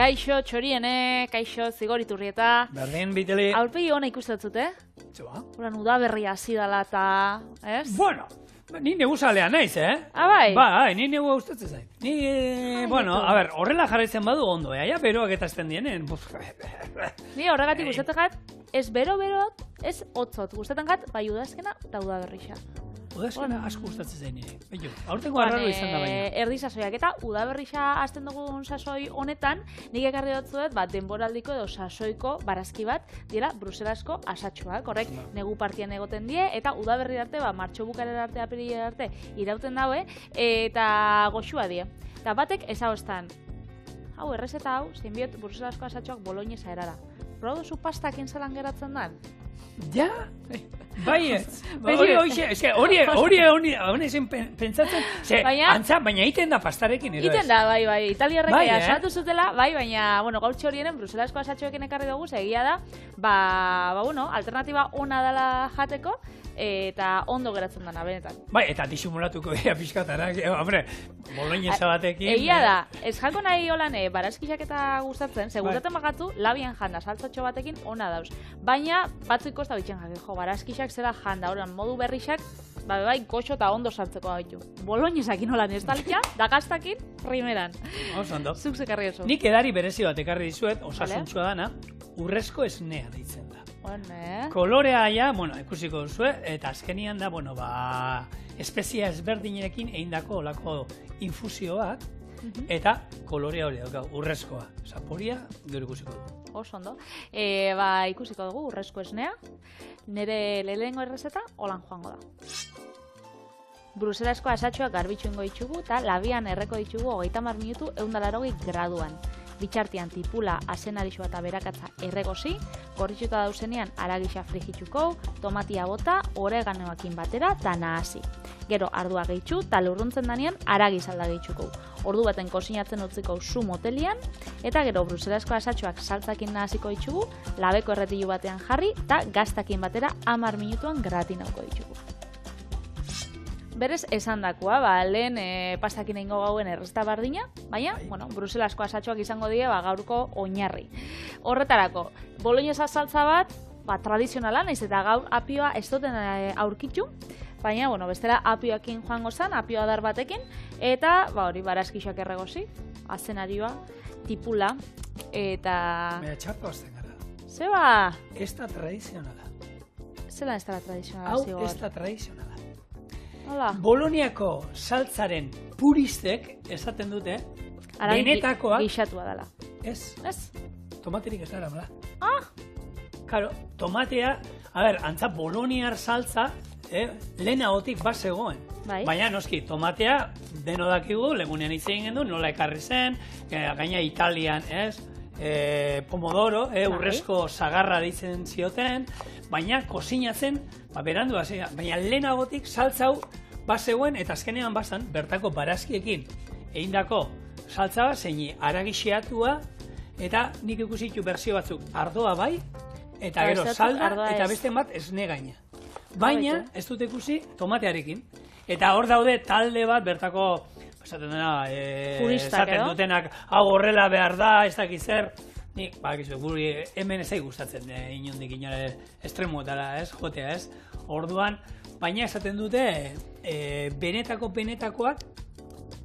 Kaixo, txoriene, kaixo, zigoriturrieta. Berdin, biteli. Aurpegi hona ikustatzut, Txoa. Horan udaberria hasi dala eta, ez? Bueno, ni neguzalea naiz, Bai? Bai, ni negu gustatzen zait. Bueno, a ber, horrela jarraitzen badu ondo, ja, beroak eta azten dienen. Ni horregatik gustatzen gat, ez bero-berot, ez hotzot. Gustatzen gat, bai udazkena eta udaberrixa. Udazkena asko gustatzen zain nire. Beitu, aurtengo arraro izan da baina. Erdi sasoiak eta udaberrixa hasten dugun sasoi honetan, nik ekarri dutzuet, denboraldiko edo sasoiko barazki bat, dira bruselasko asatxoak, horrek negu partian egoten die, eta udaberri arte, martxo bukarera arte, apirilera arte, irauten daue, eta goxua die. Eta batek ez hau estan, hau errezeta hau, zeinbiot bruselasko asatxoak boloñesa erara. Proba duzu pastakin zelan geratzen da? Ja? Bai ez. Hori zen pentsatzen, baina iten da pastarekin, edo ez? Iten da, bai, italiarrek asatu zutela, bai, baina, gaur txorienen bruselasko asatxoekin ekarri dugu, egia da, alternatiba ona dela jateko, eta ondo geratzen dana, benetan. Bai, eta disimulatuko dira pixkatara, hombre, boloñesa batekin. Egia da, ez jako nahi holan barazkiak eta gustatzen, segurtaten bagatu, labian janda, saltzatxo batekin ona dauz. Baina, batzuik kosta bitxen jake, barazkiak zela janda, modu berrixak, bai, goxo eta ondo sartzeko gaitu. Boloñesakin holan ez taltia, dakastakin, primeran. Ondo. Zuk zekarri oso. Nik edari berezi bat ekarri dizuet, osasuntsua dana, urrezko esnea deitzen da. Kolorea ja, ikusiko duzue, eta azkenian da, espezia ezberdinekin eindako olako infuzioak, eta kolorea hori dauka, urrezkoa. Zaporia, gero ikusiko dugu. Oso ondo. Ikusiko dugu, urrezko esnea. Nire lehenengo errezeta, holan joango da. Bruselasko asatxoak garbitxu ingo ditugu, eta labian erreko ditugu 30 minutu 180 graduan. Bitxartian tipula, azenarixo eta berakatza erregozi, gorritxuta dauzenean aragisa frigitzuko, tomatia bota, oreganoakin batera eta nahasi. Gero ardua gehitzu eta lurruntzen danean aragizalda gehitzuko. Ordu baten kozinatzen utziko zu motelian, eta gero bruselasko asatxoak saltzakin nahasiko ditugu, labeko erretilu batean jarri eta gaztakin batera 10 minutuan gratinauko ditugu. Berez esan dakoa, lehen pastakin egingo gauen errezta bardina, baina, bruselasko asatxoak izango die gaurko oinarri. Horretarako, boloñesa saltza bat, tradizionala, naiz eta gaur apioa ez duten aurkitzu, baina, bestela apioakin joango zen, apio adar batekin, eta, barazkixak erregozi, azenarioa, tipula, eta... Mea txarto azten gara. Zeba? Ez da tradizionala. Zela ez da tradizionala? Hau ez da tradizionala. Hola. Boloniako saltzaren puristek esaten dute, benetakoak... Gixatua dela. Ez. Ez? Tomaterik ez dara, bla? Karo, tomatea, antza boloniar saltza, lehenagotik bat zegoen. Baina, noski, tomatea, deno dakigu, legunean hitz egin gendu, nola ekarri zen, gaina Italian, pomodoro, urrezko sagarra deitzen zioten, baina kozinatzen, berandu hasi, baina lehenagotik saltza hau bat zegoen, eta azkenean bazan, bertako barazkiekin egindako saltza bat, zeini aragixiatua, eta nik ikusitu berzio batzuk ardoa bai, eta gero salda, eta beste bat esne gaina. Baina, ez dut ikusi tomatearekin. Eta hor daude talde bat bertako, esaten dena, esaten dutenak, hau horrela behar da, ez dakit zer. Nik, guri hemen ezai gustatzen inondik inore estremuetara, jotea, ez? Orduan, baina esaten dute, benetakoak,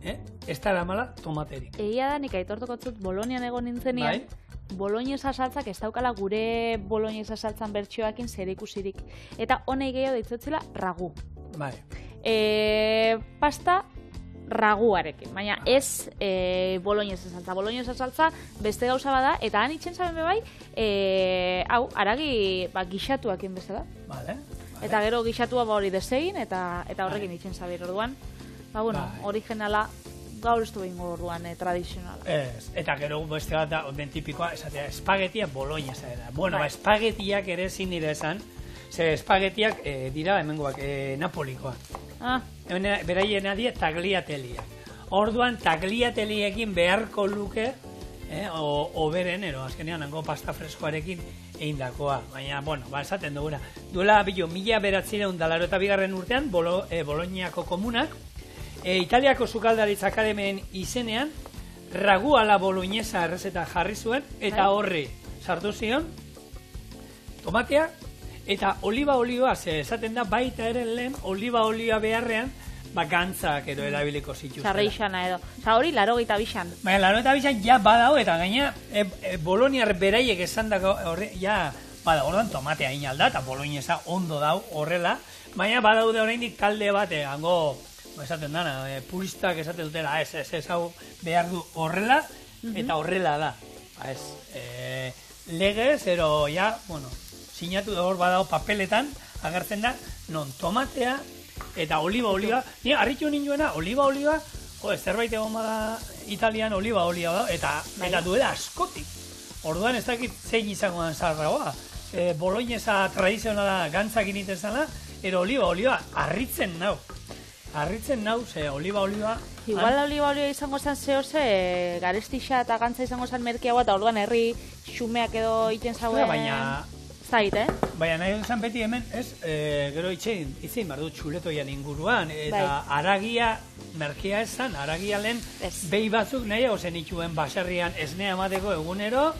ez da mala tomaterik. Egia da, nik aitortuko zut Bolonian egon nintzenean, boloñesa saltzak ez daukala gure boloñesa saltzan bertsioakin zer ikusirik. Eta honei gehiago ditzotzela ragu. Bai. Pasta raguarekin, baina ez boloñesa saltza. Boloñesa saltza beste gauza bada, eta han itxen zaben bebai, hau, aragi gixatuakin bezala. Vale. Eta gero gixatua hori desegin, eta horrekin itxen zaben orduan. Originala gaur ez du bingo orduan tradizionala. Ez, eta gero beste bat da, den tipikoa, esatea, espagetia boloñesa da. Bueno, espagetiak ere zin nire esan, ze espagetiak dira hemengoak napolikoak. Beraien adie tagliateliak. Orduan tagliateliekin beharko luke, oberen, azkenean hango pasta freskoarekin eindakoa. Baina, esaten duguna. Duela, 1982 urtean, Boloniako komunak, Italiako Sukaldaritza Akademien izenean, ragu ala boloñesa errezeta jarri zuen, eta horri sartu zion, tomatea, eta oliba olioa, esaten da, baita ere lehen, oliba olioa beharrean, gantzak edo erabiliko zituztela. Sarreixana edo. Osa hori, 85an. Baina, 85an ja badao, eta gaina, boloniar beraiek esan dago, ja, bada, ordan tomatea inalda, eta boloñesa ondo dau horrela, baina badaude oraindik talde bat, hango, esaten dana, puristak esaten dutela, ez, hau behar du horrela, eta horrela da. Legez, ero, ja, bueno, sinatu hor badao papeletan, agertzen da, non tomatea, eta oliba, ni harritu ninduena, oliba, zerbait egon bada Italian oliba da, eta duela askotik. Orduan ez dakit zein izango den zarragoa. Boloñesa tradizionala gantzak initen zala, ero oliba, harritzen nau. Ze oliba. Igual oliba izango zen zehose, garestixa eta gantza izango zen merkeagoa, eta orduan herri xumeak edo iten zauen... Baina... Zait, Baina nahi duzan beti hemen, gero itzein behar du txuletoian inguruan, eta aragia, merkea esan, aragia lehen, behi batzuk nahi zen itxuen baserrian esnea emateko egunero,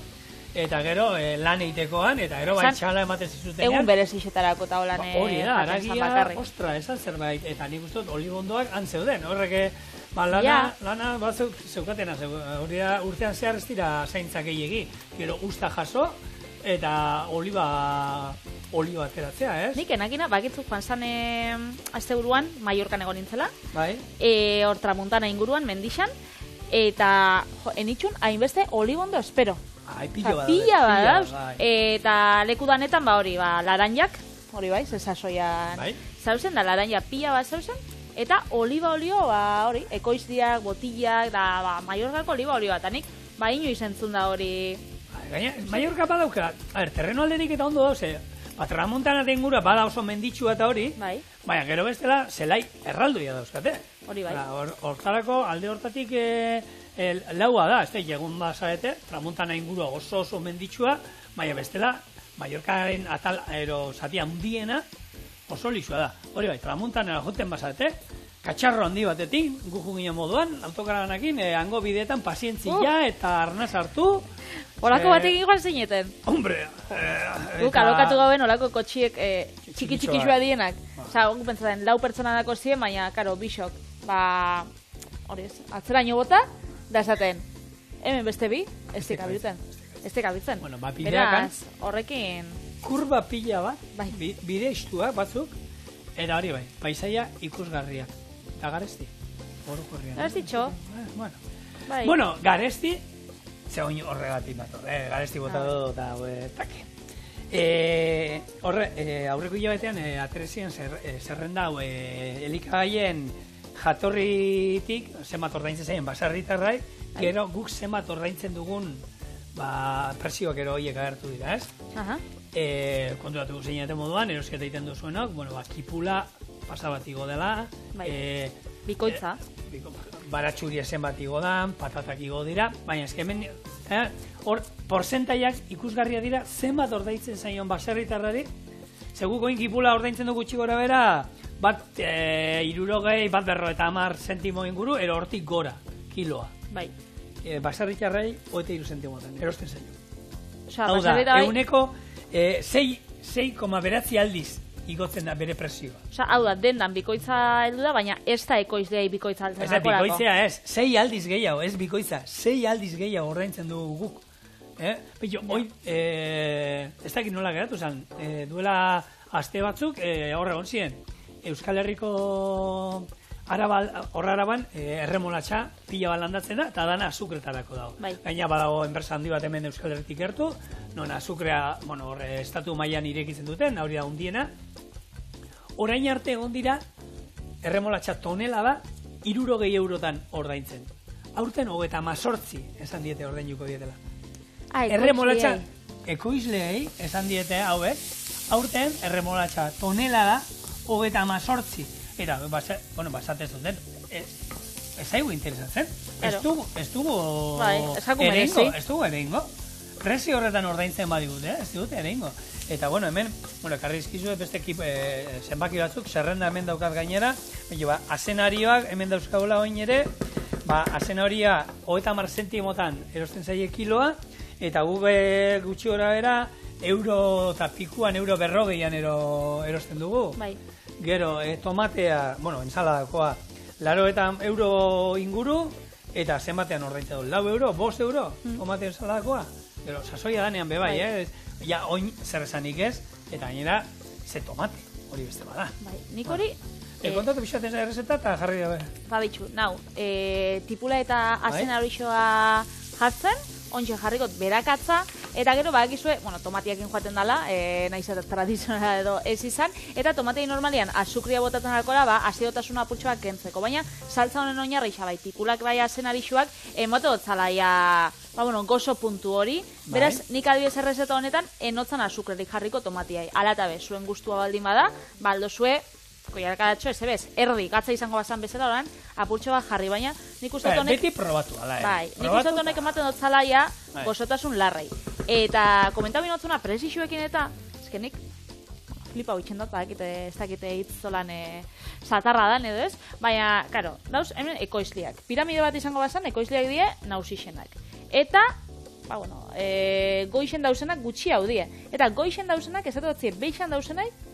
eta gero lan egitekoan, eta gero baitxala ematen zizutenean. Egun berez isetarako eta holan hori da, aragia, ostra, esan zerbait, eta nik ustot olibondoak antzeuden, horreke, lana batzuk zeukatena, hori da urtean zehar ez dira zaintzak egegi, gero usta jaso, eta oliba ateratzea, ez? Nik enakina, bakitzuk joan zan asteburuan, Mallorcan egon nintzela, hor Tramuntana inguruan, mendixan, eta enitxun hainbeste olibondo espero. Pila badauz. Eta leku danetan, hori, laranjak, hori bai, zesasoian zauzen, da laranja pila bat zauzen, eta oliba olio, hori, ekoizdiak, botillak, da Mallorcako oliba olioa, eta nik, ino izentzun da hori... Gaina, Mallorca badauka, terreno alderik eta ondo dauz, Tramuntana ingura bada oso menditsua eta hori, baina gero bestela, zelai erraldoia dauzkate. Hori bai. Hortarako alde hortatik laua da, ez da, egun bazarete, Tramuntana ingurua oso menditsua, baina bestela, Mallorcaren atal zati handiena oso lisua da. Hori bai, Tramuntana joten bazarete, katxarro handi batetik, guju ginen moduan, autokaraganekin, hango bideetan pazientzia eta arnaz hartu. Olako batekin igual zeineten? Hombre! Guk alokatu gauen olako kotxiek txiki-txikixua dienak. Osa, ongu pentsatzen, 4 pertsona dako ziren, baina, karo, bisok. Hori ez, atzeraino bota, da esaten, hemen beste bi, ez dekabiltzen. Bueno, bideakan, horrekin... kurba pila bat, bide istuak batzuk, eta hori bai, paisaia ikusgarria. Eta garesti. Garesti txo. Bueno, garesti, zegoen horregatik bat, garesti bota dut eta take. Aurreko hilabetean aterezien zerrenda elikagaien jatorritik, zenbat ordaintzen zaien baserritarrai, gero guk zenbat ordaintzen dugun presioak ero horiek agertu dira, ez? Konturatu zeinate moduan, erosketa egiten duzuenok, kipula pasabat igo dela, bikoitza, baratxuria zenbat igo da, patatak igo dira, baina ez hemen hor porzentaiak ikusgarria dira zenbat ordaintzen zaion baserritarrari, segukoin kipula ordaintzen du gutxi gora bera, bat 60, bat 50 zentimo inguru, ero hortik gora, kiloa. Bai. Baserritarrei 23 zentimotan, erosten zaio. Hau da, eguneko 6,9 aldiz igotzen da bere presioa. Osa, hau da, dendan bikoitza heldu da, baina ez da ekoizleai bikoitza altzen dagoelako. Ez da, bikoitzea ez, 6 aldiz gehiago, ez bikoitza, 6 aldiz gehiago ordaintzen dugu guk. Pero, hoi, ez dakit nola geratu zen, duela aste batzuk, horre egon ziren, Euskal Herriko horraraban erremolatxa pila bat landatzen da, eta dana azukretarako dago. Gaina badago enpresa handi bat hemen Euskal Herritik gertu, non azukrea, estatu mailan irekitzen duten, hori da hundiena. Orain arte egon dira, erremolatxa tonela da, 60 eurotan ordaintzen. Aurten 38 esan diete ordainuko dietela. Erremolatxa ekoizleei esan diete hauek, aurten erremolatxa tonela da, 38. Eta, basatez duten, ez zaigu interesatzen. Ez dugu erengo. Prezio horretan ordaintzen badigut, ez dut erengo. Eta, hemen, karri izkizu beste zenbaki batzuk, zerrenda hemen daukat gainera, azenarioak hemen dauzkagola oin ere, azena horia 30 zentimotan erosten zaie kiloa, eta gutxi gora bera, euro eta pikuan, euro 40an erosten dugu. Bai. Gero, tomatea, ensaladakoa, 80 euro inguru, eta zenbatean ordaintza du, 4 euro, 5 euro, tomate ensaladakoa. Gero, sasoia danean bebai, ja, oin zer esanik ez, eta gainera, ze tomate, hori beste bada. Bai, nik hori... Kontatu pixatzen zara errezeta eta jarri dabe. Babitxu, nau, tipula eta azen horixoa jartzen, ontxe jarrikot berakatza, eta gero badakizue, tomatiakin joaten dela, nahiz eta tradizionala edo ez izan, eta tomatei normalian azukria botatzen alkola, azidotasuna apurtxoak kentzeko, baina saltza honen oinarri bai, tipulak bai azen horixoak, emote gotzala gozo puntu hori, beraz, nik adibidez errezeta honetan, enotzan azukrerik jarriko tomatiai. Ala eta bez, zuen gustua baldin bada, baldozue, koiarkadatxo, ez ebez, erdi, gatza izango bazan bezala orain, apurtxo bat jarri, baina nik uste honek... Beti probatu, ala, Bai, nik uste honek ematen dut zalaia gozotasun larrei. Eta komentau binotzuna presixuekin eta, ezkenik, flipa huitzen dut, ez dakite hitzolan zatarra dan edo ez, baina, karo, dauz, hemen ekoizliak. Piramide bat izango bazan, ekoizliak die nausixenak. Eta, goixen dauzenak gutxi hau die. Eta goixen dauzenak, ez dut beixan dauzenak,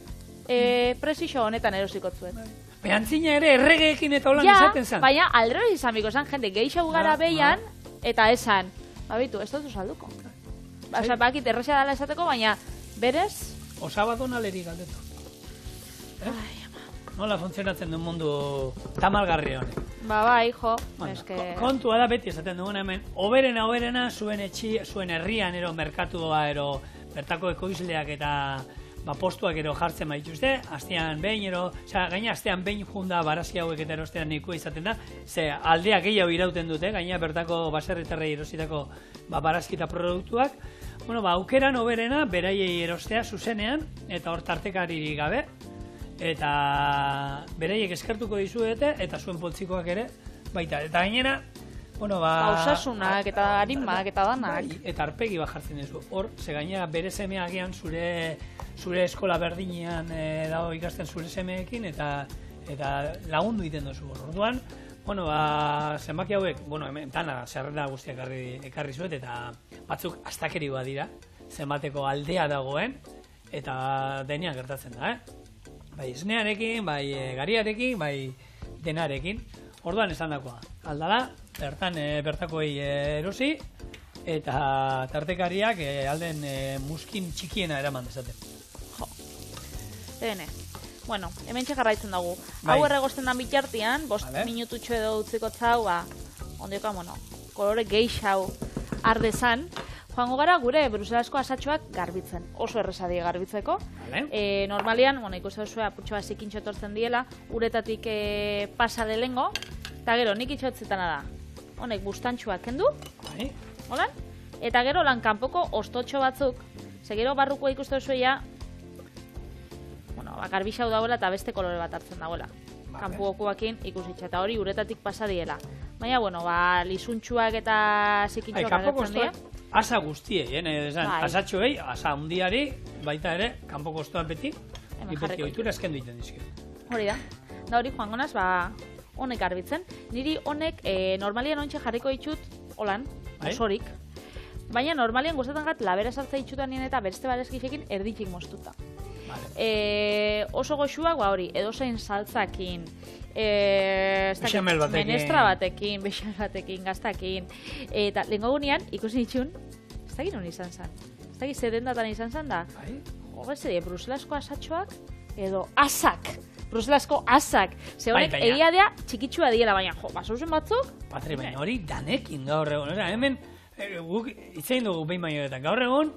presixo honetan erosikotzuet. Baina antzina ere erregeekin eta holan izaten zen. Baina aldero izan biko zen, jende, geixau gara behian, eta esan, babitu, ez dut salduko. Osa, bakit errexea dela esateko, baina berez... Osabadon aleri galdetu. Nola funtzionatzen duen mundu tamalgarri honek. Bai, jo, kontua da beti esaten duen hemen, oberena zuen herrian, merkatua, bertako ekoizleak eta postuak jartzen baituzte, astean behin, gaina astean behin junda barazki hauek eta erostean nahikoa izaten da, ze aldeak gehiago irauten dute, gaina bertako baserritarrei erositako barazki eta produktuak, aukeran oberena beraiei erostea zuzenean, eta hor tartekaririk gabe, eta beraiek eskertuko dizuete, eta zuen poltsikoak ere, baita, eta gainera, osasunak eta harimak eta danak. Eta arpegi bat jartzen duzu. Hor, ze gainera bere semea agian zure eskola berdinean dago ikasten zure semeekin eta lagundu egiten duzu. Orduan, zenbaki hauek, hemen tana zerrenda guztiak ekarri zuet eta batzuk astakeri bat dira, zenbateko aldea dagoen eta denean gertatzen da, Bai esnearekin, bai gariarekin, bai denarekin. Orduan esan dakoa, aldala, bertakoei erosi, eta tartekariak alden muskin txikiena eraman dezaten. Jo. Dene. Hemen txekarraitzen dugu. Hau erregosten dan bitartian, 5 minututxo edo utziko zau, ondioka, kolore geixau ardezan, joango gara gure bruselasko asatxoak garbitzen. Oso errezadi garbitzeko. Normalian, ikusten duzue apurtxo bat zikintxo etortzen diela, uretatik pasa delengo, eta gero nik itxotzetana da. Honek bustantxuak kendu, holan? Eta gero lan kanpoko ostotxo batzuk, ze gero barrukoa ikusten zuea, garbixau dagoela eta beste kolore bat hartzen dagoela. Kanpukoakin ikusitxe, eta hori uretatik pasa diela. Baina, lizuntxuak eta zikintxoak agertzen dira. Asa guztiei, asatxoei, asa hundiari, baita ere, kanpoko ostoan beti, beti oitura eskendu egiten dizkio. Hori da. Da hori, joan gonaz, honek garbitzen. Niri honek normalian ontxe jarriko ditut, holan, osorik. Baina normalian gustatzen gat labera sartza ditxutan nien eta beste barezkisekin erditxik moztuta. Oso goxuak, hori, edozein saltzakin, menestra batekin, bexamel batekin, gaztakin, eta lehenko gunean, ikusi ditxun, ez dakit non izan zen. Ez dakit zedendatan izan zen da. Horrez edo, bruselasko asatxoak, edo asak. Bruselasko asak. Ze honek egia dea txikitsua diela, baina basauzen batzuk? Patri, baina hori danekin gaur egon. Hemen, guk itzain dugu behin bainoetan. Gaur egon,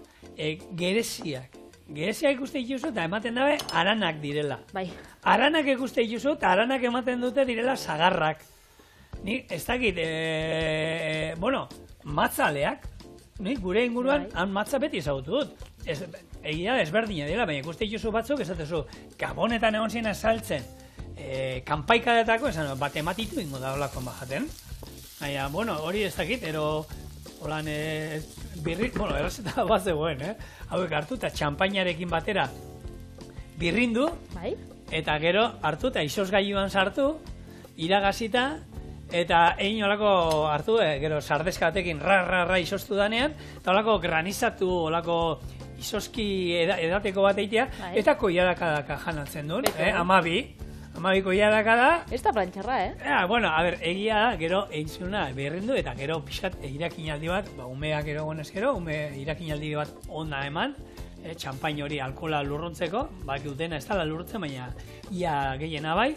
gereziak. Gereziak ikuste dituzu eta ematen dabe aranak direla. Bai. Aranak ikuste dituzu eta aranak ematen dute direla sagarrak. Ni, ez dakit, matzaleak, gure inguruan, han matza beti ezagutu dut. Egia ezberdina dela, baina ikuste dituzu batzuk, esatezu, gabonetan egon ziena saltzen, kanpaikadetako, esan, bat ematitu ingo da olako bajaten. Baina, hori ez dakit, ero, holan, errazeta bat zegoen, hauek hartu eta txampainarekin batera birrindu, eta gero hartu eta izozgailuan sartu, iragazita, eta egin olako hartu, gero sardeska batekin ra izostu danean, eta olako granizatu, olako izoski edateko bat eitea, eta koiadaka janatzen duen, 12 koiadaka da. Ez da plantxarra, Bueno, a ber, egia da, gero egin berrindu, eta gero pixkat irakinaldi bat, umeak gero gonez gero, irakinaldi bat onda eman, txampain hori alkohola lurrontzeko, baki dutena ez da lurrontzen, baina ia gehiena bai,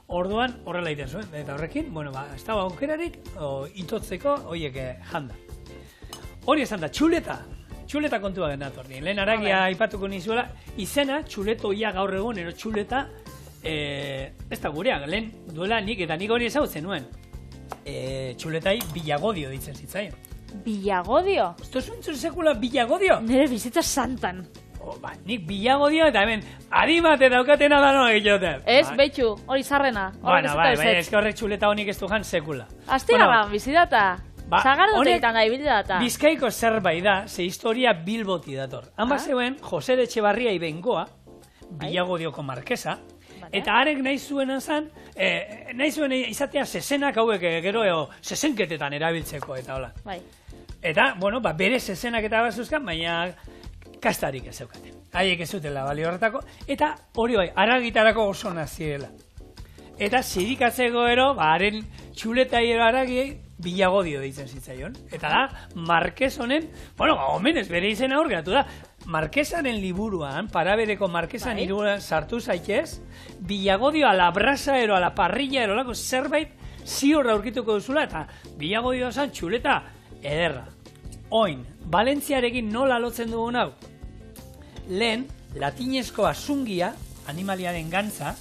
orduan horrela iten zuen, eta horrekin, ez da aukerarik itotzeko horiek janda. Hori esan da, txuleta kontua genator. Lehen aragia aipatuko nizuela, izena, txuleto ia gaur egun, ero txuleta, ez da gureak, lehen duela nik, eta nik hori ezagutzen nuen. Txuletai bilagodio ditzen zitzaion. Bilagodio? Ez duzun sekula bilagodio? Nire bizitza santan. Nik bilagodio eta hemen harimate daukatena da no egiten. Ez, betxu, hori zarrena. Baina, ez que horrek txuleta honik ez du jan sekula. Aztigarra, bizidata. Zagardoteetan gaibildata. Bizkaiko zerbait da, ze historia Bilboti dator. Hamba zeuen, Jose de Etxebarria ibengoa, bilagodioko markesa, eta harek nahi zuena zan, nahi zuen izatea zezenak hauek gero zezenketetan erabiltzeko, eta hola. Eta, bere zezenak eta bazuzkan, baina kastarik ez zeukaten. Haiek ez zutela balio horretako, eta hori bai, aragitarako oso naziela. Eta zirikatzeko ero, haren txuleta ero aragiei, bilagodio ditzen zitzaion. Eta da, Marquez honen, omenez, bere izena hor geratu da, Marquezaren liburuan, Parabereko Marquezan liburuan sartu zaitez, bilagodio a la brasa ero, a la parrilla ero, lako zerbait zior aurkituko duzula, eta bilagodio zan txuleta ederra. Oin, Valentziarekin nola lotzen dugun hau? Lehen, latinezko asungia, animaliaren gantza,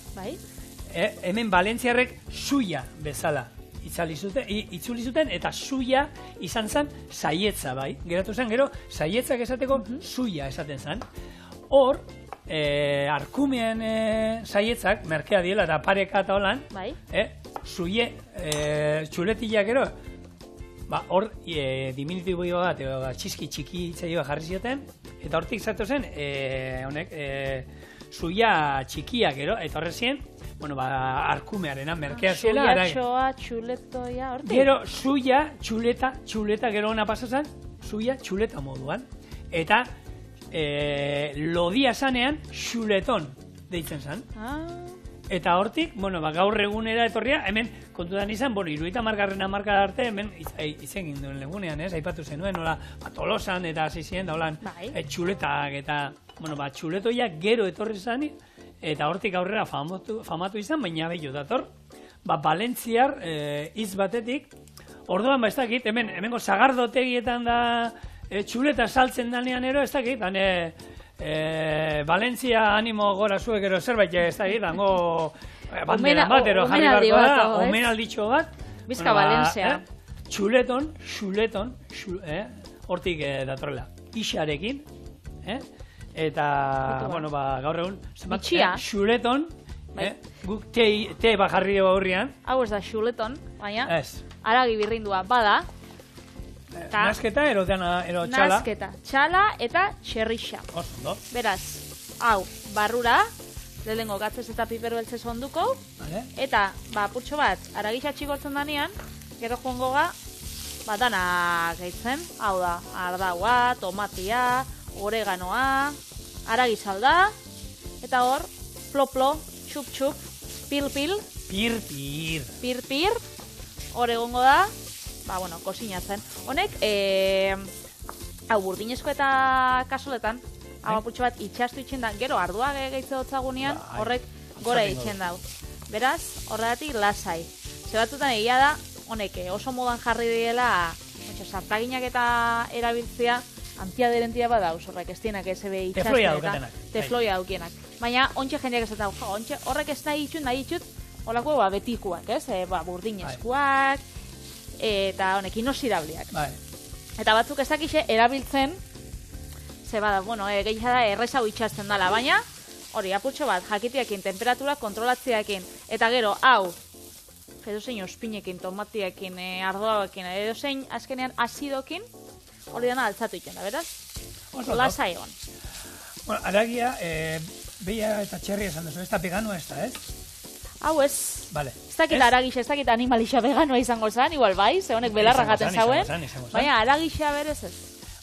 hemen Valentziarrek suia bezala itzuli zuten, eta suia izan zen saietza, bai. Geratu zen, gero, saietzak esateko suia esaten zen. Hor, arkumean saietzak, merkea diela eta pareka eta holan, suie, txuletilla gero, hor diminutibo bat, txiki itzaioa jarri zioten, eta hortik zatu zen, honek, suia txikia gero, eta horrezien, arkumearena, merkea zuela. Suia, txoa, txuletoia, hortik? Gero, suia, txuleta gero hona pasazan, suia, txuleta moduan. Eta, lodia zanean, xuleton deitzen zan. Eta hortik, gaur egunera etorria, hemen kontutan izan, 70 marka arte, hemen izen ginduen legunean, aipatu zenuen, Tolosan eta hasi ziren, da holan, txuletak eta, txuletoia gero etorri zan, eta hortik aurrera famatu izan, baina bello dator, Valentziar hitz batetik, orduan ez dakit, hemengo zagardotegietan da txuleta saltzen danean ero, ez dakit, Valentzia animo gora zuek ero zerbait ez dakit, dango banderan bat ero jarri barko da, omenalditxo bat. Bizka Valentzia. Txuleton, hortik datorrela, ixarekin, eta, gaur egun, xuleton, guk te bajarri horrian. Hau ez da xuleton, baina, aragi birrindua, bada. Nasketa, ero txala? Nasketa, txala eta txerrixa. Osondo. Beraz, hau, barrura, lehengo gatzez eta piper beltzez onduko, eta, purtxo bat, aragisa txigortzen danean, gero joango ga, dana gehitzen, hau da, ardaua, tomatia, oreganoa, aragizalda, eta hor, plo-plo, txup-txup, pil-pil, pir-pir, hor egongo da, kosinatzen. Honek, hau burdinezko eta kasoletan, hau apurtxo bat itxastu itxen da, gero ardua gehitze dotzagunean, horrek gore itxen dau. Beraz, horregatik lasai. Zebatzutan egia da, honek oso modan jarri diela, sartaginak eta erabiltzea, antiaderentia badauz, horrek ez dienak ez ebe itxastu. Tefloia daukienak. Baina, ontxe jendeak ez da, horrek ez nahi itxut, holako betikuak, ez? Burdinezkoak, eta honek inoxidableak. Eta batzuk ez dakixe erabiltzen, ze bada, gehiago da errezau itxasten dela, baina hori apurtxo bat jakitiakin, temperatura kontrolatziakin, eta gero, hau, edozein ospinekin, tomatiakin, ardoakin, edozein azkenean azidokin, hori dena altzatu iten da, beraz? Lasa egon. Aragia, beia eta txerria esan duzu, ez da peganoa ez da, ez? Hau ez. Vale. Ez dakit aragixa, ez dakit animalixa veganoa izango zen, igual bai, ze honek belarra jaten zauen. Baina aragixa berez ez.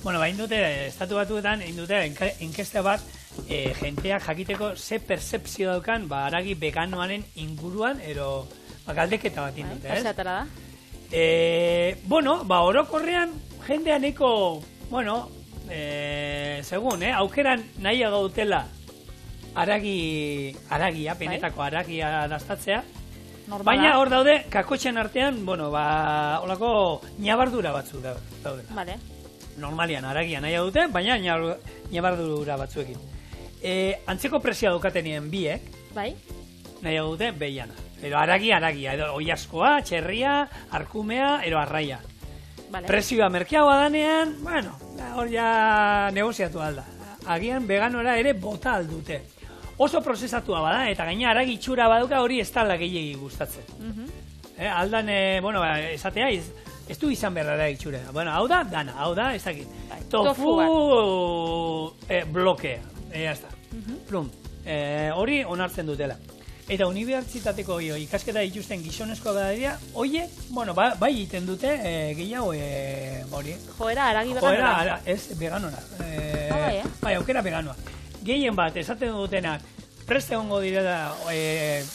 Bueno, ba, indute, estatu batuetan, indute, inkeste bat, jenteak jakiteko ze percepzio daukan, ba, aragi veganoaren inguruan, ero, ba, galdeketa bat indute, ez? Pasatara da. Bueno, ba, orokorrean, jendea neko, bueno, segun, aukeran nahiago dutela aragia, benetako aragia dastatzea. Baina hor daude, kakotxean artean, bueno, ba, holako ñabardura batzuk daudela. Vale. Normalian aragia nahiago dute, baina ñabardura batzuekin. Antzeko presioa daukatenien biek, bai, nahiago dute behiana. Ero aragia, edo oiaskoa, txerria, arkumea, ero arraia. Vale. Presioa merkeagoa danean, bueno, hor ja negoziatu alda. Agian veganora ere bota aldute. Oso prozesatua bada, eta gaina aragi itxura baduka hori ez tala gehiagi gustatzen. Aldan, bueno, esatea, ez du izan behar aragi itxura. Bueno, hau da, dana, hau da, ez dakit. Tofu blokea, jazta. Plum, hori onartzen dutela. Eta unibertsitateko ikasketa dituzten gizonezkoa badaria, oie, bueno, bai egiten dute gehiago hori. Joera, aragi veganora. Joera, ez, veganora. Bai, aukera veganoa. Gehien bat, esaten dutenak, preste hongo direla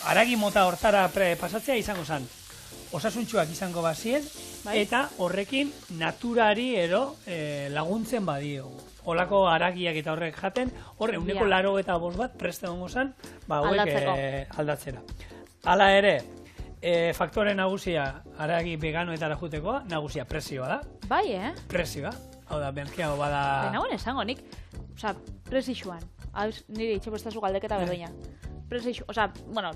aragi mota hortara pasatzea izango zen. Osasuntxuak izango bazien, eta horrekin naturari ero laguntzen badio. Olako aragiak eta horrek jaten, horre, uneko 85 bat preste hongo zen, ba, hauek aldatzera. Hala ere, faktore nagusia aragi veganoetara jutekoa, nagusia presioa da. Bai, Presioa, hau da, merkeago bada... Benagoen esango nik, oza, presixuan, nire itxepestazu galdeketa berdina. Presixu, oza, bueno,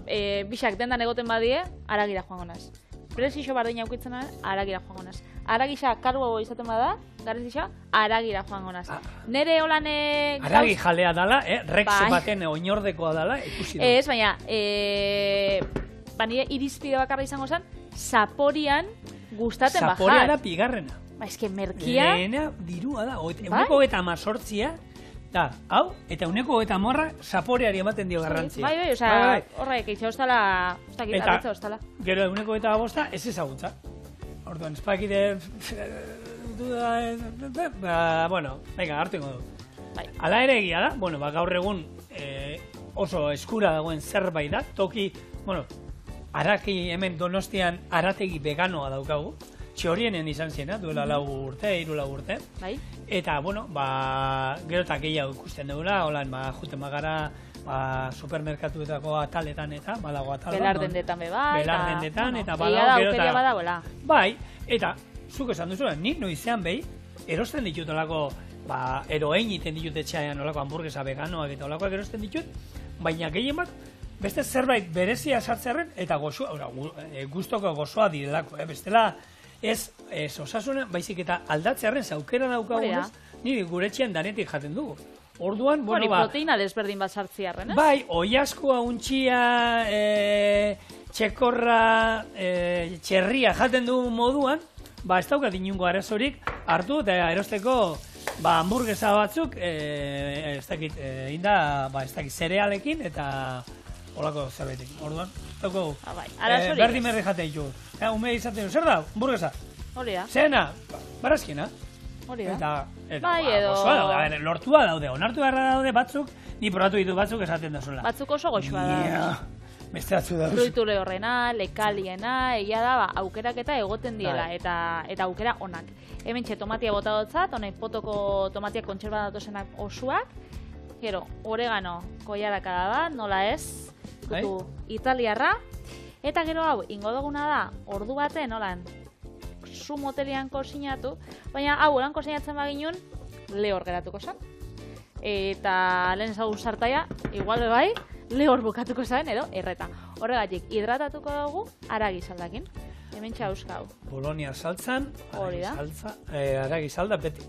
bixak dendan egoten badie, aragira joango naz. Presixo bardina aukitzen aragira joango naz. Aragisa karbo izaten bada, garezisa, aragira joango naz. Nere holan... Aragi jalea dala, Rex baten oinordekoa dala, ikusi du. Ez, baina, nire irizpide bakarra izango zen, zaporian gustaten bajat. Zaporea da pigarrena. Ba, eske merkia... Lehena dirua da, euneko eta mazortzia, da, hau, eta euneko eta morra zaporeari ematen dio garrantzia. Bai, oza, horrek, eitxe hostala, hostala. Gero euneko eta bosta, ez ezagutza. Orduan, espakide... Bueno, venga, hartu ingo du. Ala ere egia da, bueno, gaur egun oso eskura dagoen zerbait da, toki, bueno, araki hemen Donostian arategi veganoa daukagu, txorienen izan ziena, duela 4 urte, 3 urte. Bai. Eta, bueno, gero eta gehiago ikusten dugula, holan, juten bagara, supermerkatuetako ataletan eta, badago ataletan. Belardendetan beba. Belardendetan, eta badago, gero eta... badagoela. Bai, eta, zuk esan duzu, nik noizean behi, erosten ditut olako, eroein iten ditut etxean olako hamburguesa veganoak eta olakoak erosten ditut, baina gehien bat, beste zerbait berezia sartzearen, eta gustoko gozoa direlako, bestela, ez osasuna, baizik eta aldatzearen zaukera daukagunez, nire gure etxean danetik jaten dugu. Orduan, bueno, proteina desberdin bat sartziarren, ez? Bai, oiaskoa, untxia, txekorra, txerria jaten du moduan, ez daukat inungo arazorik hartu eta erosteko hamburguesa batzuk, ez dakit, zerealekin eta olako zerbetik. Orduan, dauko, berdin merri jate ditu. Ume izaten, zer da, hamburguesa? Hori da. Zena, barazkiena. Hori da. Bai, edo... Lortua daude, onartu beharra daude batzuk, ni probatu ditu batzuk esaten da zuela. Batzuk oso goxua da. Beste batzu dauz. Fruitu lehorrena, lekaliena, egia da, aukeraketa egoten diela, eta aukera onak. Hemen tomatia bota dotzat, honek potoko tomatia kontserba datosenak osuak, gero, oregano koiarakada da, nola ez, italiarra, eta gero hau, ingo duguna da, ordu baten, nolan, zu motelian kozinatu, baina hau, lan kozinatzen baginun, lehor geratuko zen. Eta lehen ezagun sartaia, igual bai, lehor bukatuko zen, edo, erreta. Horregatik, hidratatuko dugu, aragi saldakin. Hemen txauskau. Boloniar saltzan, aragi salda beti.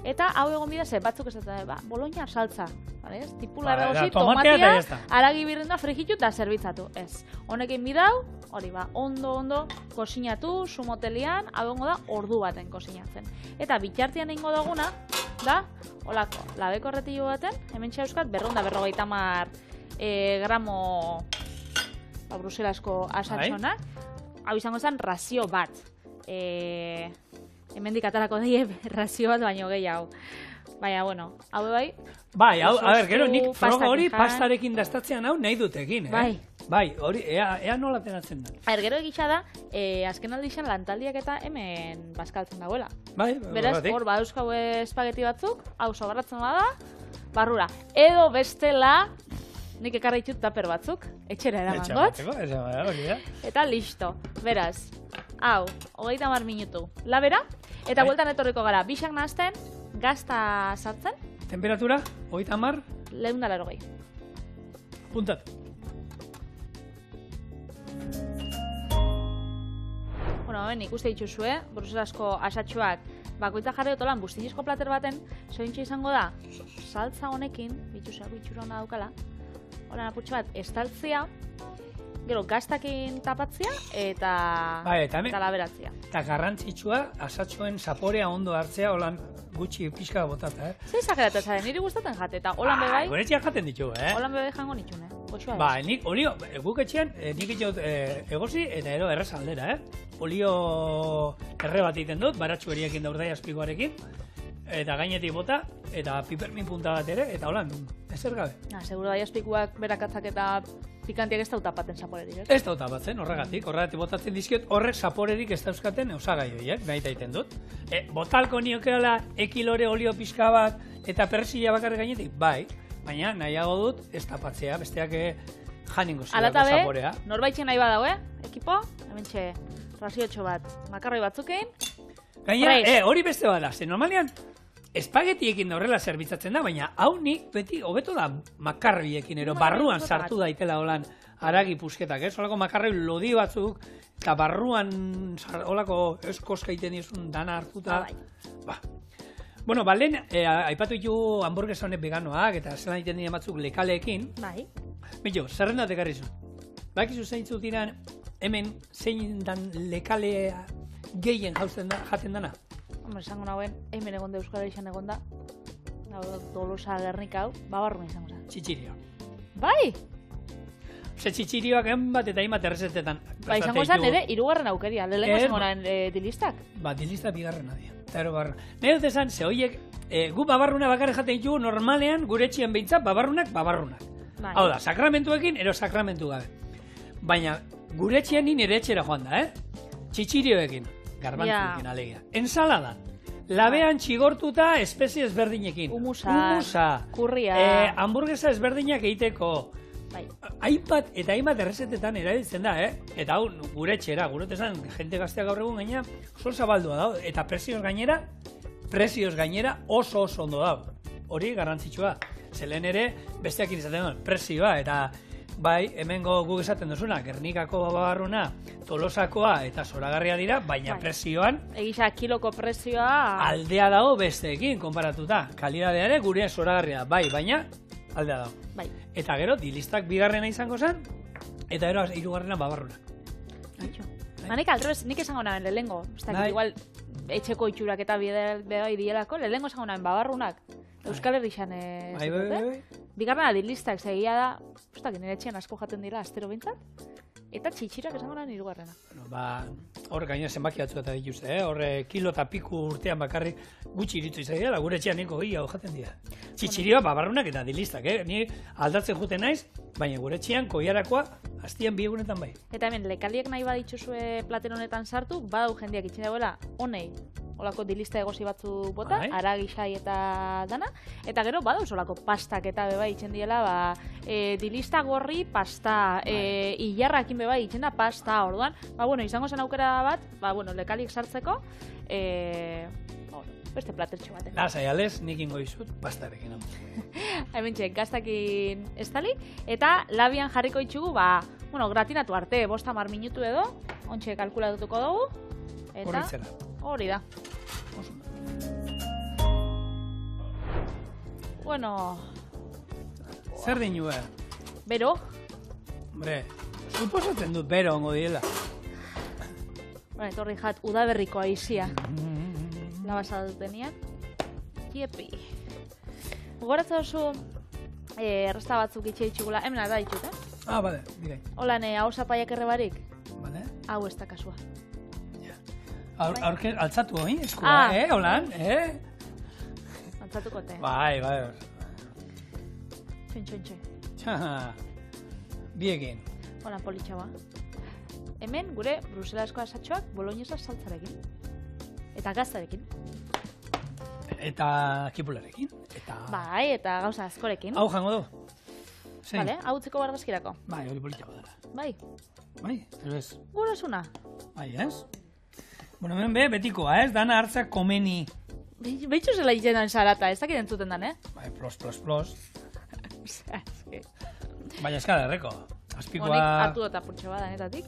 Eta hau egon bida, batzuk esaten da, boloniar saltza. Tipularra gozi, tomatia, aragi birrenda frigitu eta zerbitzatu. Ez. Honekin bidau, hori ondo kozinatu, sumotelian, hau da, ordu baten kozinatzen. Eta bitxartian egingo duguna, da, holako, labeko erretillo baten, hemen txauskat, 250 gramo bruselasko asatxonak. Hau izango zen razio bat. Hemendik atarako die razio bat baino gehiago. Baina, bueno, hau bai... Bai, hau, a ber, gero nik froga hori pastarekin dastatzean hau nahi dut egin, Bai, hori, ea nola tenatzen da. Gero egitxa da, azken aldixan lantaldiak eta hemen bazkaltzen dagoela. Bai, beraz, hor badauzkau espageti batzuk, hau sogarratzen bada, barrura. Edo bestela, nik ekarra ditut taper batzuk, etxera eramangot. Eta listo. Beraz, hau, 30 minutu. Labera, eta bueltan etorriko gara, bixak nahazten, gazta sartzen. Temperatura, 30? 180. Puntat. Bueno, ikuste dituzue, bruselasko asatxoak bakoitza jarri otolan bustillizko plater baten, sointxe izango da, saltza honekin, bitxura hona daukala, horan aputxo bat, estaltzia, gero gaztakin tapatzia eta laberatzia. Eta garrantzitsua, asatxoen zaporea ondo hartzea, holan gutxi pixka botata, Zer izageratzen zaren, niri gustatzen jate, eta holan bebai... Gure etxean jaten ditu, Holan bebai jango nitxune, goxua Ba, nik olio, guk etxean, nik itxot egozi eta ero errez aldera, Olio erre bat egiten dut, baratxu eriekin daurdai azpikoarekin, eta gainetik bota, eta pipermin punta bat ere, eta holan, ezer gabe. Seguro dai azpikoak berakatzak eta pikantiak ez da utapaten zaporerik, ez? Ez da utapatzen, horregatik botatzen dizkiot, horrek zaporerik ez dauzkaten osagai horiek, nahi egiten dut. Botalko niokeola ekilore olio pixka bat eta persila bakarrik gainetik, bai, baina nahiago dut ez tapatzea, besteak janingo zidako zaporea. Alata be, norbaitxen nahi badago, ekipo, hementxe rasiotxo bat, makarroi batzukein. Gaina, hori beste bada, ze normalian, espagetiekin da horrela zerbitzatzen da, baina hau nik beti hobeto da makarriekin, barruan sartu daitela holan haragi pusketak, Holako makarroi lodi batzuk, eta barruan holako eskoska iten dizun dana hartuta. Bueno, lehen, aipatu ditugu hamburguesa honek veganoak, eta zelan egiten dira batzuk lekaleekin. Bai. Mito, zerrendat ekarrizu. Bakizu zeintzuk diran hemen zein dan lekalea gehien jaten dana? Esango nagoen, hemen egon da Euskal Herrian egon da, Tolosa Gernika hau, babarruna izango zen. Txitxirio. Bai! Ze txitxirioak bat eta hainbat errezetetan. Ba, izango zen ere, hirugarren aukeria, lehenko izango nahen dilistak. Ba, dilistak bigarren adia. Nahi dut esan, ze horiek, gu babarruna bakarrik jaten ditugu normalean, gure etxean behintzat, babarrunak. Hau da, sakramentuekin, sakramentu gabe. Baina, gure etxean nire etxera joan da, Txitxirioekin. Garbantzuekin alegia. Ensaladan. Labean txigortuta espezie ezberdinekin. Humusa. Kurria. Hamburguesa ezberdinak egiteko. Hainbat errezetetan erabiltzen da, Eta hau, gure etxera, guretesan, jente gazteak gaur egun gaina, oso zabaldua da, eta prezioz gainera oso ondo da. Hori garrantzitsua. Zelen ere, besteak izaten duen, prezioa, eta bai, hemengo guk esaten duzuna, Gernikako babarruna, Tolosakoa eta zoragarria dira, baina prezioan... Egisa, kiloko prezioa... Aldea dago besteekin, konparatuta. Kalidadea ere gure zoragarria, bai, baina aldea dago. Bai. Eta gero, dilistak bigarrena izango zen, eta gero, hirugarrena babarruna. Nik aldrebez, nik esango nahen lehengo. Igual, etxeko itxurak eta bai dielako, lehengo esango nahen babarrunak. Euskal Herrian bigarrena dilistak zegia da, nire etxean asko jaten dira, astero bintzat, eta txitxirak esango nahen hirugarrena. Hor gaina zenbaki batzu eta dituzte, hor kilo eta piku urtean bakarrik gutxi iritu izan dira, gure etxean niko gehiago jaten dira. Txitxirioa babarrunak eta dilistak, ni aldatzen juten naiz, baina gure etxean koiarakoa hastian bi egunetan bai. Eta hemen, lekaliek nahi badituzue platen honetan sartu, badau jendeak itxen dagoela, honei, olako dilista egosi batzu bota, aragisai eta dana, eta gero badauz olako pastak eta beba itxen diela, dilista gorri pasta, hilarrakin beba itxen da pasta, orduan, izango zen aukera bat, lekaliek sartzeko, beste platertxo baten. Lasai alez, nik ingo izut pastarekin. Hementxe, gaztakin estali, eta labian jarriko itxugu, gratinatu arte, 50 minutu edo, ontxe kalkulatuko dugu, eta hori da. Bueno... Zer dinu behar? Bero? Hombre, suposatzen dut bero ongo diela. Etorri jat, udaberriko aizia. Labasa dutenian. Iepi. Gogoratzen duzu, erresta batzuk itxe ditxugula, hemen da ditut, Bale, dire. Holan, hau zapaiak errebarik? Bale. Hau ez da kasua. Aurke, altzatu hori, eskua, holan, Altzatuko te. Bai. Txon. Biekin. Holan, politxaba. Hemen, gure bruselasko asatxoak boloñesa saltzarekin. Eta gaztarekin. Eta kipularekin. Bai, eta gauza askorekin. Hau jango du. Bale, hau utzeko barbazkirako. Bai, hori politxaba dara. Bai. Ero ez. Gurasuna. Bai, ez? Bueno, hemen betikoa, ez? Dana hartzak komeni. Behitxu zela izenan sarata, ez dakit entzuten dan, Bai, plos. Eske. Baina eskada erreko. Azpikoa... Honek hartu dut apurtxo badanetatik.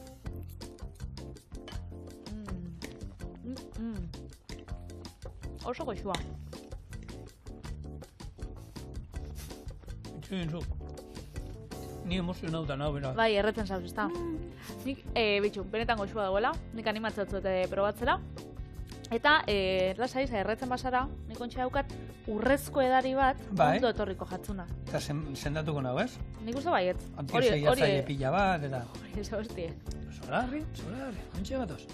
Oso goxua. Itxu. Ni emozionauta nahu, bera. Bai, erretzen zauz, ez da. Nik, benetan goxua dagoela, nik animatzatu probatzera. Eta, lasaiz, erretzen basara, nik ontsa daukat urrezko edari bat, ondo etorriko jatzuna. Eta sendatuko nahu, ez? Nik uste baiet. Antioseiatzaile pila bat, eta... Ez hostie. Zolarri, ontsa gatoz.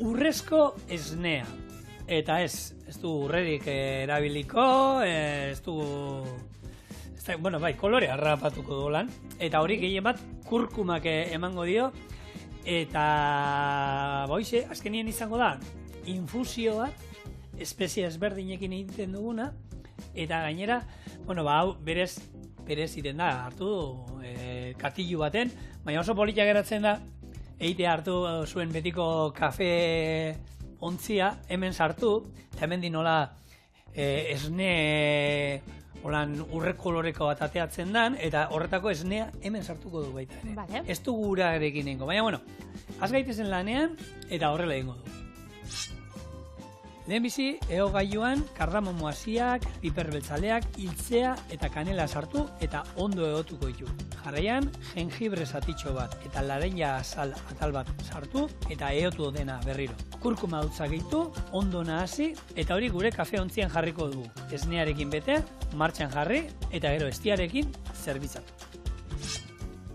Urrezko esnea. Eta ez du urrerik erabiliko, ez du... Bueno, bai, kolore harrapatuko dolan. Eta hori gehien bat kurkumak emango dio. Eta... Boize, azkenien izango da, infusio bat, espezie ezberdinekin egiten duguna. Eta gainera, bueno, hau berez iten da, hartu du katillu baten, baina oso politia geratzen da, eite hartu zuen betiko kafe ontzia, hemen sartu, eta hemen dinola esne holan urre koloreko bat ateatzen dan, eta horretako esnea hemen sartuko du baita ere. Vale. Ez du gurarekin egingo, baina bueno, az gaitezen lanean, eta horrela egingo du. Lehenbizi, ehogailuan kardamomo hasiak, piper beltzaleak, hiltzea eta kanela sartu eta ondo egotuko ditu. Jarraian, jengibre zatitxo bat eta lareña sal atal bat sartu eta egotu dena berriro. Kurkuma dutza gehitu, ondo nahasi eta hori gure kafe ontzian jarriko dugu. Esnearekin bete, martxan jarri eta gero estiarekin zerbitzatu.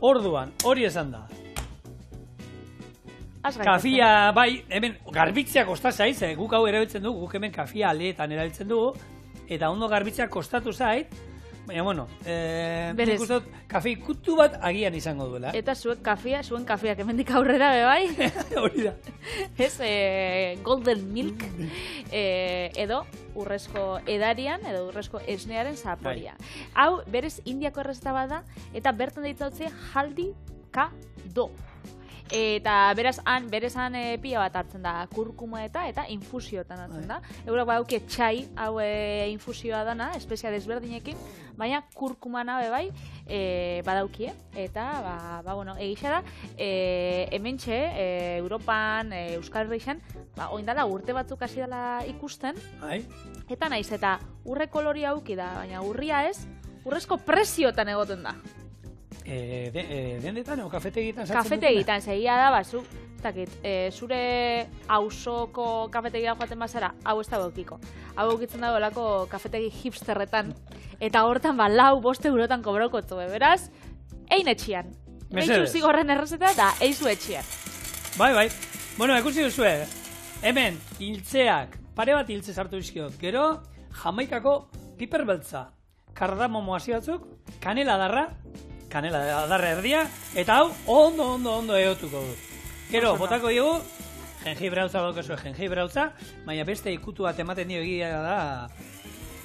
Orduan, hori esan da. Kafia, bai, hemen garbitzea kosta zait, guk hau erabiltzen dugu, guk hemen kafia aleetan erabiltzen dugu, eta ondo garbitzea kostatu zait, baina, bueno, nik uste dut, kafe ikutu bat agian izango duela. Eta zuen kafiak hemendik aurrera, bai? Hori da. Ez, golden milk, edo urrezko edarian, edo urrezko esnearen zaporia. Hau, berez, indiako errezeta bat da, eta bertan ditzautze haldi ka do. Eta berez han pila bat hartzen da, kurkuma eta infusiotan hartzen da. Eurak badauke txai, hau infusioa dana, espezia desberdinekin, baina kurkuma nabe bai badaukie. Eta, bueno, egisa da, hementxe, Europan, Euskal Herrixen, oindala urte batzuk hasi dela ikusten, eta naiz, eta urre kolori hauki da, baina urria ez, urrezko preziotan egoten da. Dendetan o kafetegitan sartzen dutena? Kafetegitan, segia da, zure auzoko kafetegia joaten bazara, hau ez da gaukiko. Hau gaukitzen dago lako kafetegi hipsterretan, eta hortan 4-5 eurotan kobrauko zue, beraz, ein etxian. Beitxu zigorren errezeta eta eizu etxian. Bai. Bueno, ikusi duzue, hemen hiltzeak, pare bat hiltze sartu izkiot, gero Jamaikako piper beltza, kardamomo hasi batzuk, kanela adarra erdia, eta hau ondo egotuko du. Gero, botako dugu, jengibre hautza daukezue, jengibre hautza, baina beste ikutu bat ematen dio egia da,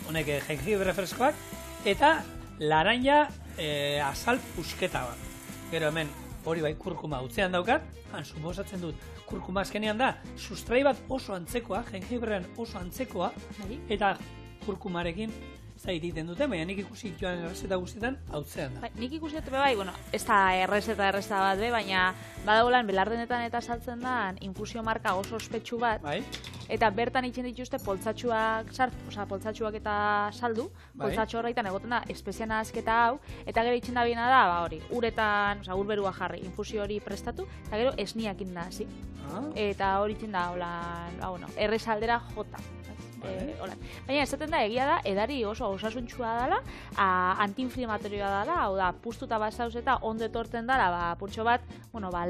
honek jengibre freskoak, eta laranja azal pusketa bat. Gero hemen, hori bai, kurkuma utzean daukat, suposatzen dut, kurkuma azkenean da, sustrai bat oso antzekoa, jengibrean oso antzekoa, eta kurkumarekin egiten dute, baina nik ikusi joan errezeta guztietan hautzean da. Nik ikusi dut bai, bueno, ez da errezeta bat be, baina badagolan belardenetan eta saltzen da infusio marka oso ospetsu bat, eta bertan itzen dituzte poltsatxuak eta saldu, poltsatxo horreitan egoten da espezian ahazketa hau, eta gero itzen da biena da, hori, uretan, urberua jarri, infusio hori prestatu, eta gero esniakin da, hasi. Eta hori itzen da, errezaldera jota. Baina esaten da egia da edari oso osasuntxua dela, antiinflamatorioa dela, hau da, puztuta basauz eta ondo etortzen dela, purtxo bat,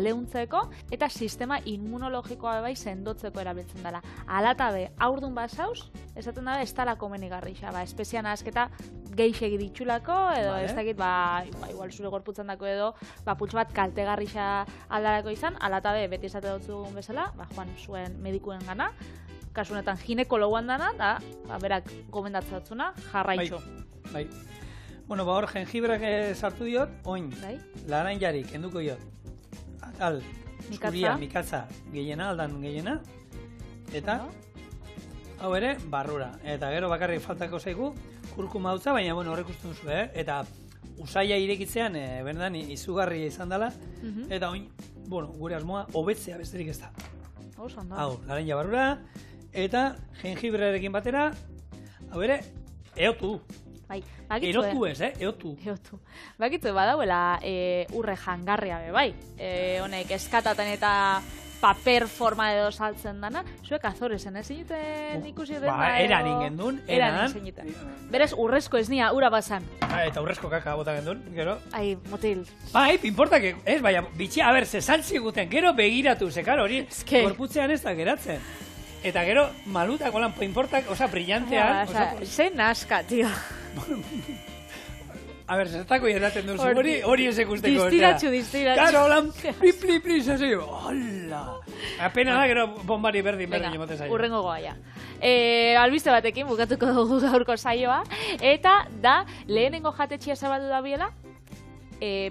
leuntzeko eta sistema immunologikoa bai sendotzeko erabiltzen dela. Alatabe, aurdun basauz, esaten da ez dela komenigarrixa, espezian ahazketa geixegi ditxulako, edo ez dakit, igual zure gorputzen dako edo, purtxo bat kaltegarrixa aldarako izan, alatabe, beti esate dutzugun bezala, joan zuen medikuen gana, kasu honetan ginekologoan dana, da, berak gomendatzen datzuna, jarraitxo. Bai. Bueno, hor jengibrak sartu diot, oin, laranjari, kenduko diot. Atal, zuria, mikatza, gehiena, aldan gehiena, eta, hau ere, barrura. Eta gero bakarrik faltako zaigu, kurkuma hautza, baina, horrek uste duzu, eta usaia irekitzean, berdan, izugarria izan dela, eta oin, gure asmoa, hobetzea besterik ez da. Hau, laranja barrura, eta jengibrearekin batera, hau ere, eotu. Erotu ez, eotu. Bakitzu, badauela urre jangarria be, bai. Honek, eskataten eta paper forma edo saltzen dana, zuek Azorezen, ez zinuten ikusi den da? Eran ingendun, eran zinuten. Berez, urrezko esnia, ura bazan. Eta urrezko kaka bota gendun, gero. Ai, motil. Pinporta, ez, baina, bitxia, ze saltzi guten, gero begiratu, zekar hori, gorputzean ez da geratzen. Eta gero, malutak, holan, pinportak, brillantean. Zen naska, tio. Zertako jeraten duzu, hori ez ekusteko. Distiratxu. Karo, holan, pli, zase, hola. Apena da, gero, bombari berdin jomote zaio. Urrengo goaia. Albiste batekin bukatuko dugu gaurko saioa. Eta, da, lehenengo jatetxia zabaldu da biela,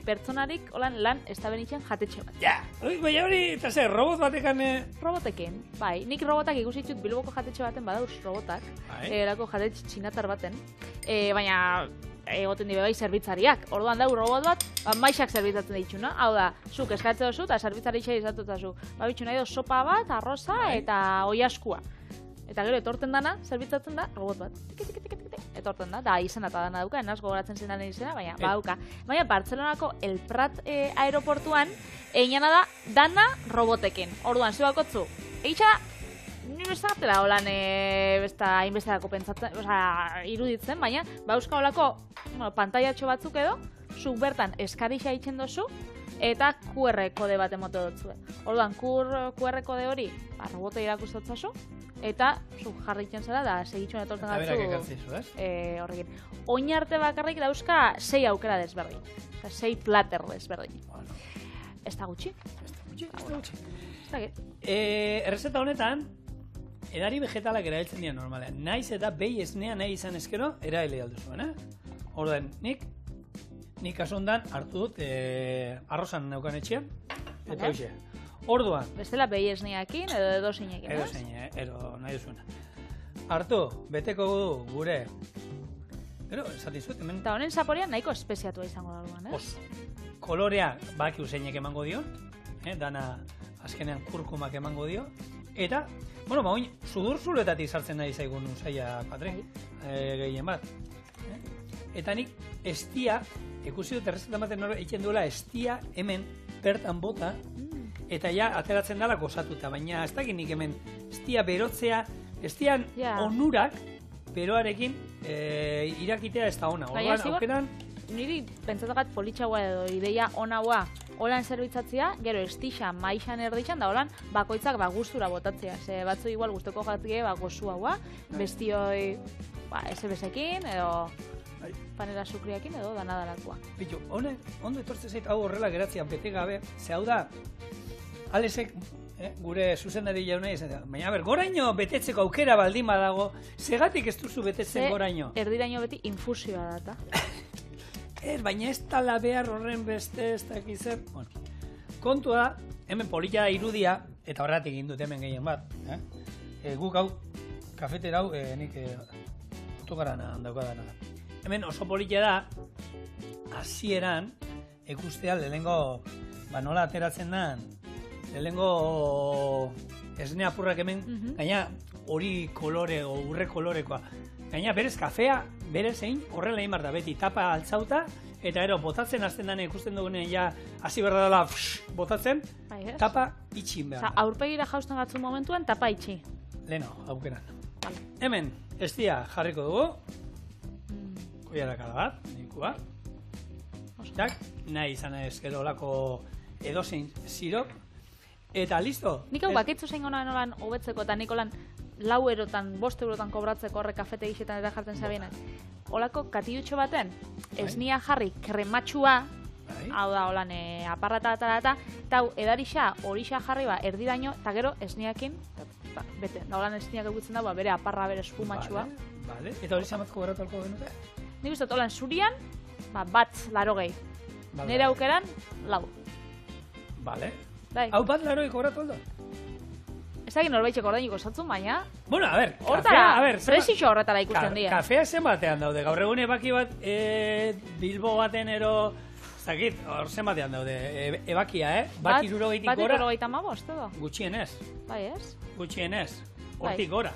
pertsonarik, lan, ez da benitzen jatetxe bat. Ja, baina hori, eta ze, robot batekan... Robotekin, bai. Nik robotak ikusi ditut Bilboko jatetxe baten badauz robotak. Erako jatetxe txinatar baten. Baina, egoten dibe bai zerbitzariak. Orduan dau robot bat, maixak zerbitzatzen ditxuna. Hau da, zuk eskatze dozu eta zerbitzari xe izatutazu. Bitxu nahi do sopa bat, arroza eta oiaskua. Eta gero etorten dana, zerbitzatzen da, robot bat. Etorten da, izena eta dana dauka, enaz gogoratzen zen izena, baina badauka. Baina Bartzelonako El Prat aeroportuan, einana da, dana robotekin. Orduan, zuakotzu, eitxa, nire ez dagatela holan hainbestedako pentsatzen, iruditzen, baina, bauzka holako pantaiatxo batzuk edo, zuk bertan eskarixa itzen dozu, eta QR kode bat emote dutzue. Orduan, QR kode hori, robote irakustotzazu, eta zuk jarritzen zara da segitxun etorten gatzu horrekin. Oin arte bakarrik dauzka 6 aukera desberdin. 6 plater desberdin. Ez da gutxi? Errezeta honetan, edari vegetalak erabiltzen dira normalean. Naiz eta behi esnea nahi izan ezkero eraile alduzu. Orduan, nik kasundan hartu dut arrozan neukan etxean, eta hoxe. Orduan. Bestela behi esneakin edo edozeinekin, ez? Edo nahi duzuena. Hartu, beteko du gure. Gero, esatizut, hemen... Eta honen zaporean nahiko espeziatua izango da duan, ez? Kolorea baki useinek emango dio, dana azkenean kurkumak emango dio. Eta, oin, sudur zuletatik sartzen nahi zaigun usaila, Patrik, gehien bat. Eta nik estia, ikusi dut errezetan baten nore, egiten duela estia hemen bertan bota, eta ja, ateratzen dela gozatuta, baina ez dakit nik hemen estia berotzea, estian onurak beroarekin irakitea ez da ona. Orduan, aukeran... Niri pentsatagat politxagoa edo ideia onagoa holan zerbitzatzea, gero estixa maixan erdixan, da holan bakoitzak gustura botatzea. Ze batzu igual guztoko jatzea gozu haua, bestioi SBSekin edo panera sukriakin edo danadalakoa. Bitu, ondo etortze zait hau horrela geratzean bete gabe, ze hau da, Alesek gure zuzendari jaunei izan da. Baina, goraino betetzeko aukera baldin badago, segatik ez duzu betetzen goraino? Erdiraino beti infusioa data. Baina ez tala behar horren beste ez dakizer. Kontua, hemen polita da irudia, eta horretik indut hemen gehien bat. Guk hau, kafetera hau, nik autogarana daukadana da. hemen oso politia da, hasieran ikustea lehenengo, nola ateratzen da, lehenengo esne apurrak hemen, gaina hori kolore, urre kolorekoa. Gaina berez kafea, berez egin horrela egin da, beti tapa altzauta, eta ero, botatzen hasten dane ikusten dugunen ja, hasi berda dela, botatzen, tapa itxin behar. Aurpegira jausten gatzun momentuen, tapa itxi. Leno, aukeran. Hemen, estia jarriko dugu, koiarakada bat, nikua. Nahi izan ez gero olako edozein sirop. Eta listo. Nik hau bakitzu zein gona nolan hobetzeko eta nik olan 4 eurotan, 5 eurotan kobratzeko horre kafete gixetan eta jartzen zabienak. Olako katidutxo baten, esnia jarri krematxua, hau da holan aparrata eta hau edarixa horixa jarri erdiraino, eta gero esniakin, bete, da holan esniak egutzen dagoa bere aparra, bere espumatxua. Vale. Eta hori zamatko beratolko genuke? Nik uste holan zurian, bat 80. Nire aukeran, 4. Vale. Hau bat 80 kobratu aldo? Ez egin norbaitxeko ordainiko zatzun, baina... Bueno, a ver, hortara, presixo horretara ikusten dira. Kafea zen batean daude, gaur egun ebaki bat, Bilbo baten ero... Zakit, hor zen batean daude, ebakia, Bat 60 gora... Bat 65, edo? Gutxienez. Bai, ez? Gutxienez. Hortik gora.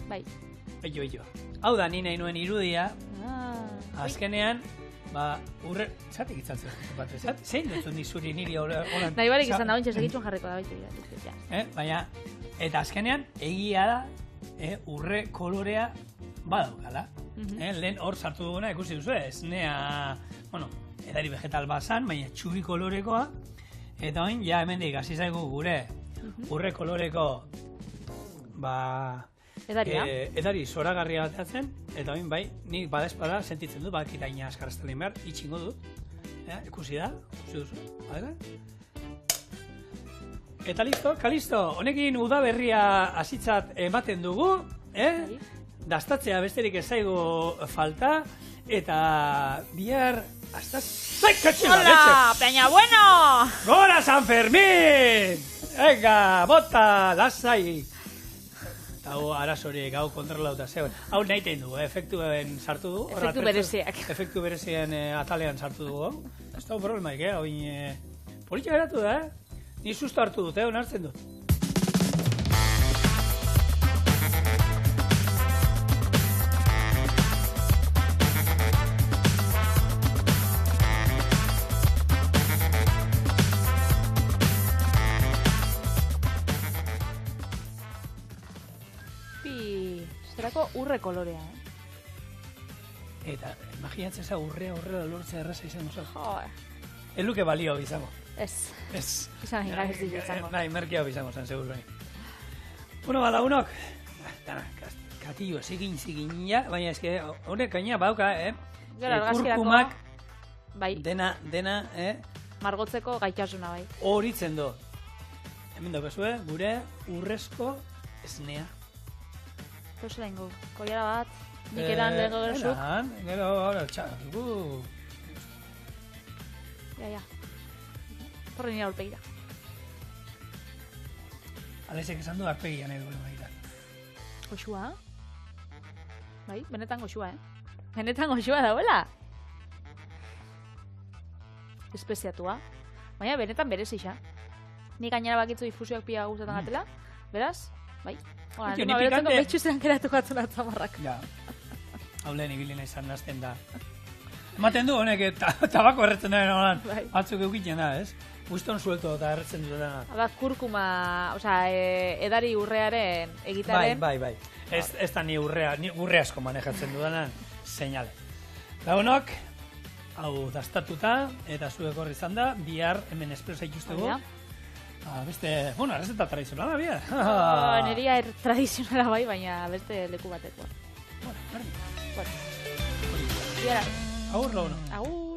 Bai. Bello. Hau da, ni nahi nuen irudia, azkenean, urre... Zatik itzaltzen bat, zein dut ni zuri niri horan... Nahi barik izan da, ointxe segitxun jarriko da, baitu. Baina, eta azkenean, egia da, urre kolorea badaukala. Lehen hor sartu duguna, ikusi duzu, esnea, bueno, edari vegetal bazan, baina txuri kolorekoa, eta oin, ja hemendik hasi zaigu gure urre koloreko, edari zoragarria bateatzen, eta oin bai, nik badespada sentitzen dut, badakita ina askarreztelen behar, itxingo dut, ikusi da, ikusi duzu, badela? Eta listo, kalisto, honekin udaberria hasitzat ematen dugu, dastatzea besterik ez zaigu falta, eta bihar, ¡Hola, Peña Bueno! ¡Gora San Fermín! Venga, bota, lasai! Hau arazorik, hau kontrolauta zegoen. Hau nahi tein dugu, efektuen sartu dugu. Efektu bereziak. Efektu berezien atalean sartu dugu. Ez da problemaik, politia geratu da, Ni susto hartu dut, onartzen dut. Zerako urre kolorea, Eta, imaginatzen za urrea horrela lortzea erraza izango zen. Joder. Luke balio bizango. Ez. Izan nahi ez izango. Nahi, merkia bizango zen, seguro. Bueno, lagunok. Katillo, zigin ja, baina eske, honek gaina bauka, kurkumak, dena, margotzeko gaitasuna, bai. Horitzen do. Hemen daukazue, gure urrezko esnea. Zeuze lehenko, koiara bat, nik eran lehenko gerozuk. Gero, txak, Ja. Horre nire aurpegira. Alezek esan du arpegia nahi dugu begira. Goxua? Bai, benetan goxua, Benetan goxua dauela. Espeziatua. Baina benetan berezixa. Nik gainera bakitzu difusioak pia guztetan gatela. Beraz? Bai. Hola, nima beretzeko behitxu zeran keratu gatzen atzamarrak. Ja. Hau lehen ibilina izan nazten da. Ematen du honek tabako erretzen da holan. Batzuk eukiten da, ez? Guzton suelto eta erretzen du dena. Hala, kurkuma, edari urrearen egitaren. Bai. Ez da ni urre asko manejatzen dudanan, seinale. Lagunok, hau dastatuta, eta zuek horri izan da, bihar hemen espresa ikustego. Beste, errezeta tradizionala, bihar. Neria tradizionala bai, baina beste leku batekoa. Bueno, Bihar. Agur, lagunok. Agur.